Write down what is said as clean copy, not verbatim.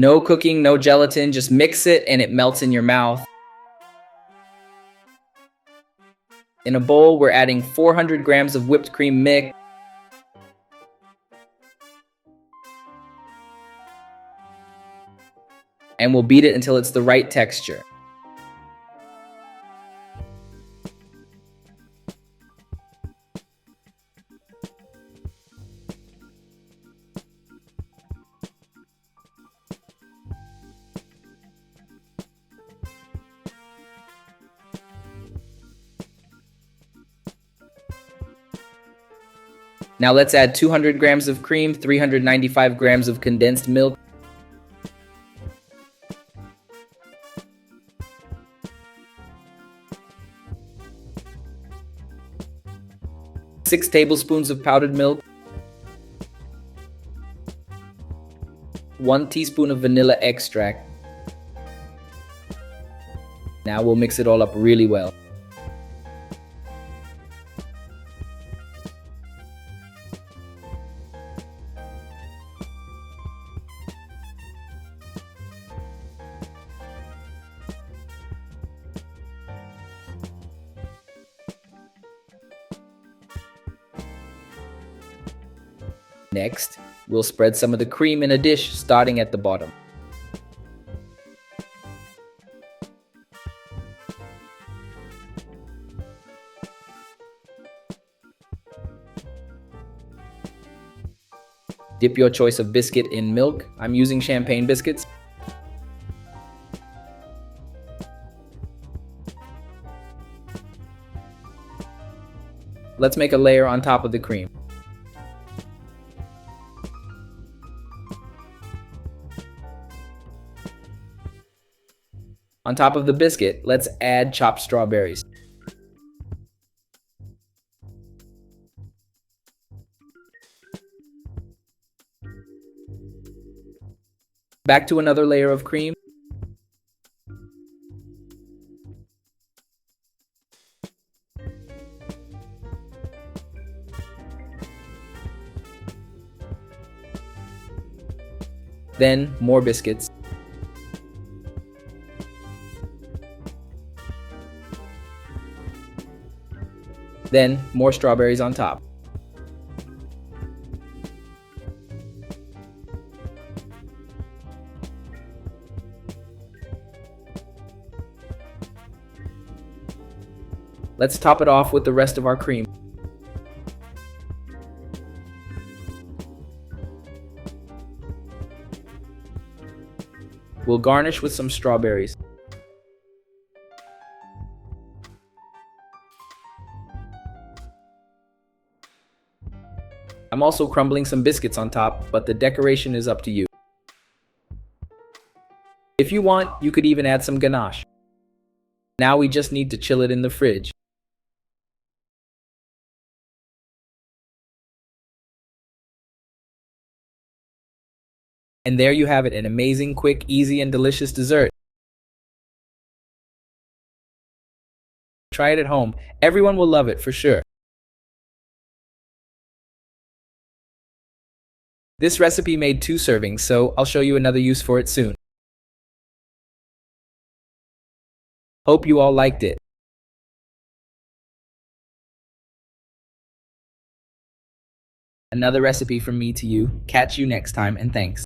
No cooking, no gelatin, just mix it and it melts in your mouth. In a bowl, we're adding 400 grams of whipped cream mix. And we'll beat it until it's the right texture. Now let's add 200 grams of cream, 395 grams of condensed milk, 6 tablespoons of powdered milk, 1 teaspoon of vanilla extract. Now we'll mix it all up really well. Next, we'll spread some of the cream in a dish, starting at the bottom. Dip your choice of biscuit in milk. I'm using champagne biscuits. Let's make a layer on top of the cream. On top of the biscuit, let's add chopped strawberries. Back to another layer of cream. Then more biscuits. Then more strawberries on top. Let's top it off with the rest of our cream. We'll garnish with some strawberries. I'm also crumbling some biscuits on top, but the decoration is up to you. If you want, you could even add some ganache. Now we just need to chill it in the fridge. And there you have it, an amazing, quick, easy, and delicious dessert. Try it at home. Everyone will love it for sure. This recipe made 2 servings, so I'll show you another use for it soon. Hope you all liked it. Another recipe from me to you. Catch you next time, and thanks.